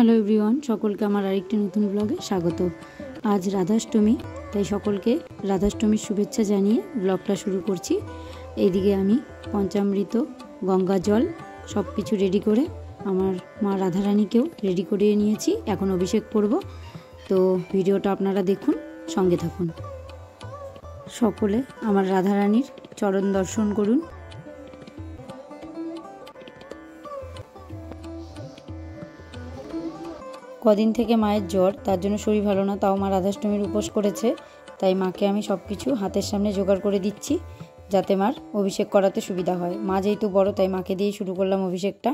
Hello everyone, সকলকে আমার আরেকটি নতুন ব্লগে স্বাগত। আজ রাধাষ্টমী, তাই সকলকে রাধাষ্টমীর শুভেচ্ছা জানিয়ে ব্লগটা শুরু করছি। এইদিকে আমি পঞ্চামৃত, গঙ্গা জল সব কিছু রেডি করে আমার মা রাধারানীকেও রেডি করিয়ে নিয়েছি। এখন অভিষেক করব, তো ভিডিওটা আপনারা দেখুন, সঙ্গে থাকুন। সকলে আমার রাধারানীর চরণ দর্শন করুন। কদিন থেকে মায়ের জ্বর, তার জন্য শরীর ভালো না, তাও মা রাধাষ্টমীর উপোস করেছে। তাই মাকে আমি সব কিছু হাতের সামনে জোগাড় করে দিচ্ছি, যাতে মার অভিষেক করাতে সুবিধা হয়। মা যেহেতু বড়, তাই মাকে দিয়েই শুরু করলাম অভিষেকটা।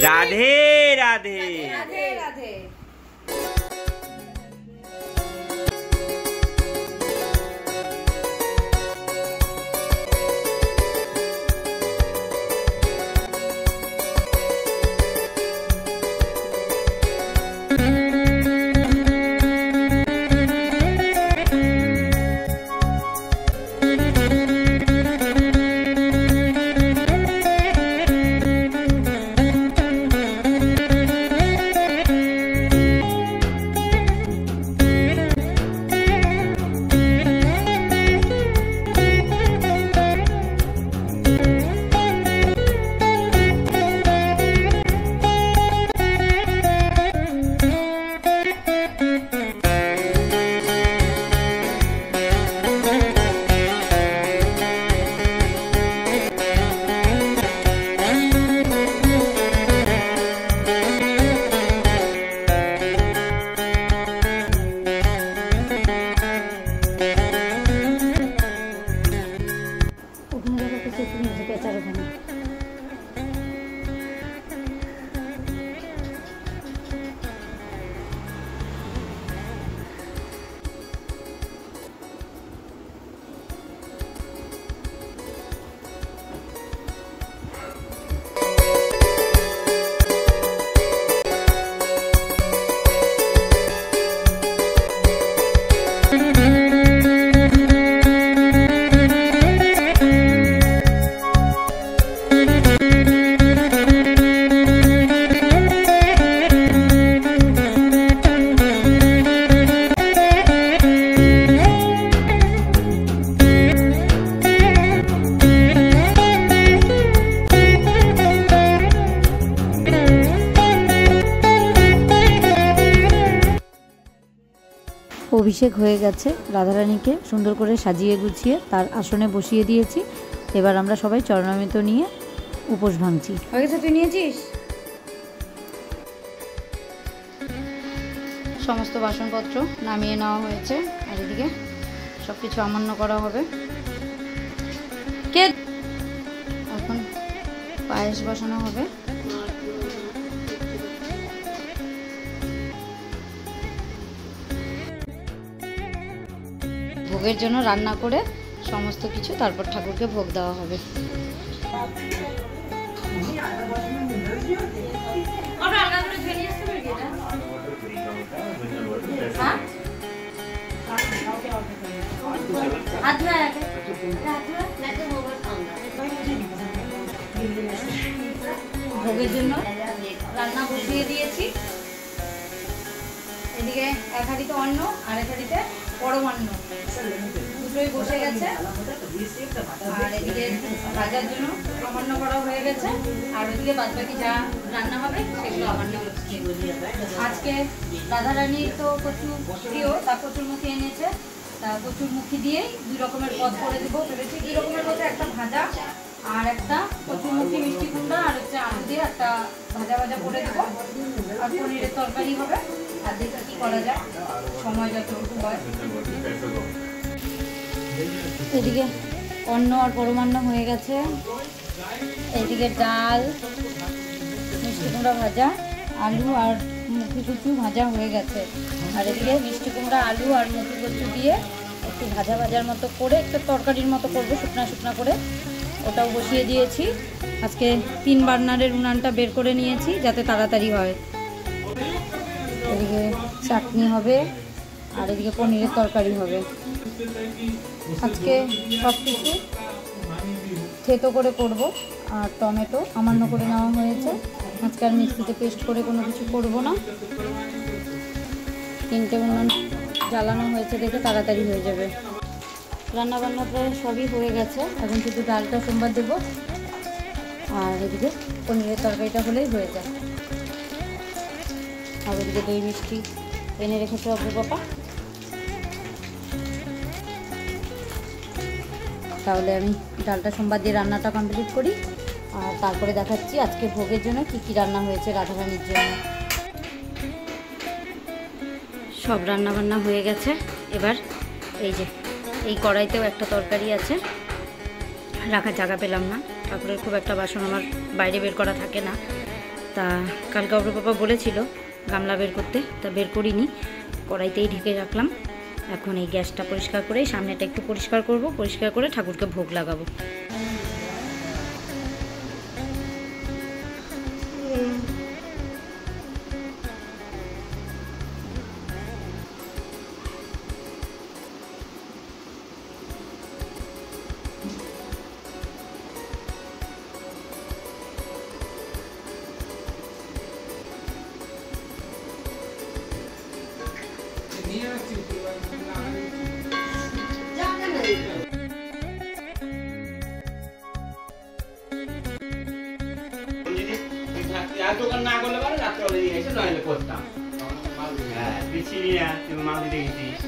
রাধে রাধে। রাধে রাধে। অভিষেক হয়ে গেছে, রাধারানীকে সুন্দর করে সাজিয়ে গুছিয়ে তার আসনে বসিয়ে দিয়েছি। এবার আমরা সবাই চরণামৃত নিয়ে উপোস ভাঙছি। হয়ে গেছে? তুই নিয়েছিস? সমস্ত বাসনপত্র নামিয়ে নেওয়া হয়েছে, আর এদিকে সব কিছু আমান্য করা হবে। কে এখন পায়েস বসানো হবে। ভোগের জন্য রান্না করে সমস্ত কিছু তারপর ঠাকুরকে ভোগ দেওয়া হবে। ভোগের জন্য রান্না বসিয়ে দিয়েছি। এদিকে এক হাঁড়িতে অন্ন আর এক হাঁড়িতে পরমান্ন, দুটোই বসে গেছে। আর এদিকে ভাজার জন্য আমান্য করা হয়ে গেছে, আর ওদিকে বাদবাকি যা রান্না হবে সেগুলো আমান্য হচ্ছে। আজকে রাধারানী তো কচুর প্রিয়, তা কচুরমুখী এনেছে, তা কচুরমুখী দিয়েই দুই রকমের পদ করে দেবো ভেবেছি। দুই রকমের মধ্যে একটা ভাজা আর একটা কচুরমুখী মিষ্টি কুমড়া আর হচ্ছে আলু দিয়ে একটা ভাজা ভাজা করে দেবো, আর পনিরের তরকারি হবে। আর দেখি কি করা যায়, সময় যতটুকু হয়। এদিকে অন্ন আর পরমান্ন হয়ে গেছে। এদিকে ডাল, মিষ্টি কুমড়া ভাজা, আলু আর মুখি কচু ভাজা হয়ে গেছে। আর এদিকে মিষ্টি কুমড়া, আলু আর মুখি কচু দিয়ে একটু ভাজা ভাজার মতো করে একটা তরকারির মতো করবো, শুকনা শুকনা করে, ওটাও বসিয়ে দিয়েছি। আজকে 3 বার্নারের উনানটা বের করে নিয়েছি যাতে তাড়াতাড়ি হয়। এদিকে চাটনি হবে আর এদিকে পনিরের তরকারি হবে। আজকে সব কিছু থেতো করে করব, আর টমেটো আমান্য করে নেওয়া হয়েছে। আজকে আর মিক্সিতে পেস্ট করে কোনো কিছু করব না। 3টে উনুন জ্বালানো হয়েছে দেখে তাড়াতাড়ি হয়ে যাবে। রান্নাবান্না প্রায় সবই হয়ে গেছে, এখন শুধু ডালটা সোমবার দেবো, আর এদিকে পনিরের তরকারিটা হলেই হয়ে যায়। আর ওদিকে দই মিষ্টি এনে রেখেছে অগ্র পাপা। তাহলে আমি ডালটা সোমবার দিয়ে রান্নাটা কমপ্লিট করি, আর তারপরে দেখাচ্ছি আজকে ভোগের জন্য কি কি রান্না হয়েছে রাধারানীর জন্য। সব রান্না বান্না হয়ে গেছে। এবার এই যে এই কড়াইতেও একটা তরকারি আছে, রাখার জায়গা পেলাম না। ঠাকুরের খুব একটা বাসন আমার বাইরে বের করা থাকে না, তা কালকে অপর পাপা বলেছিল গামলা বের করতে, তা বের করিনি, কড়াইতেই ঢেকে রাখলাম। এখন এই গ্যাসটা পরিষ্কার করে সামনেটা একটু পরিষ্কার করব, পরিষ্কার করে ঠাকুরকে ভোগ লাগাবো। দোকান না করলে পারে রাত্রে হলে দিয়ে এসে নইলে করতাম। হ্যাঁ পিছিয়ে নিয়ে তুমি মাল দিতে গেছিস।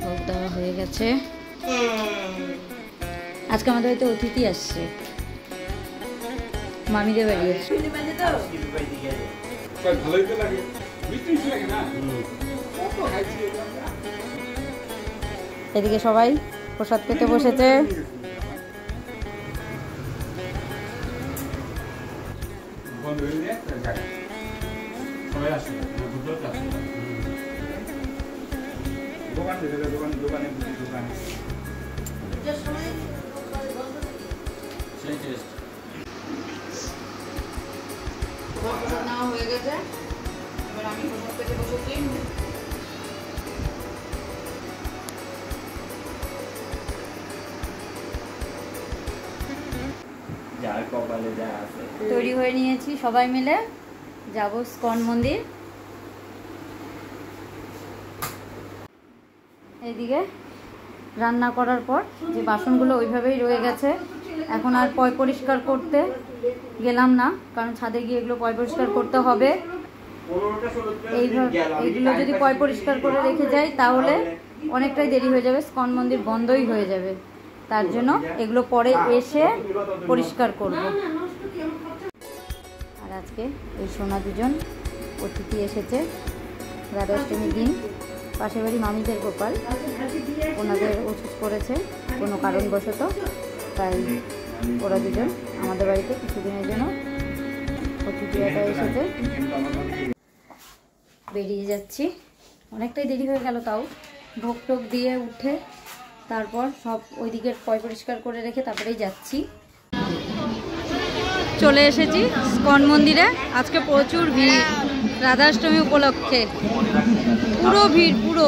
ভোগ দেওয়া হয়ে গেছে। আজকে আমাদের হয়তো অতিথি আসছে, মামিদের বাড়ি আসছে। এদিকে সবাই প্রসাদ খেতে বসেছে। হয়ে গেছে, এবার আমি প্রসাদ খেতে বসেছি। তৈরি হয়ে নিয়েছি, সবাই মিলে যাব ইস্কন মন্দির। এইদিকে রান্না করার পর যে বাসনগুলো ওইভাবেই রয়ে গেছে, এখন আর পয় পরিষ্কার করতে গেলাম না, কারণ ছাদে গিয়ে এগুলো পয় পরিষ্কার করতে হবে। এইগুলো যদি পয় পরিষ্কার করে রেখে যাই তাহলে অনেকটাই দেরি হয়ে যাবে, ইস্কন মন্দির বন্ধই হয়ে যাবে। তার জন্য এগুলো পরে এসে পরিষ্কার করব। আর আজকে এই সোনা দুজন অতিথি এসেছে, রাধাষ্টমীর দিন। পাশের বাড়ি মামিদের গোপাল, ওনাদের অসুখ করেছে কোনো কারণবশত, তাই ওরা দুজন আমাদের বাড়িতে কিছুদিনের জন্য অতিথিরা এসেছে। বেরিয়ে যাচ্ছি, অনেকটাই দেরি হয়ে গেল, তাও ভোগ টোক দিয়ে উঠে তারপর সব ওই দিকের পয় পরিষ্কার করে রেখে তারপরেই যাচ্ছি। চলে এসেছি ইস্কন মন্দিরে। আজকে প্রচুর ভিড়, রাধাষ্টমী উপলক্ষে পুরো ভিড়, পুরো।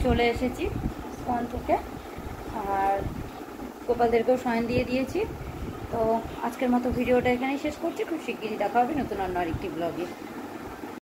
চলে এসেছি স্কন থেকে আর গোপালদেরকেও শয়ন দিয়ে দিয়েছি। তো আজকের মতো ভিডিওটা এখানেই শেষ করছি। খুব শিগগিরই দেখা হবে নতুন অন্য আরেকটি ব্লগে।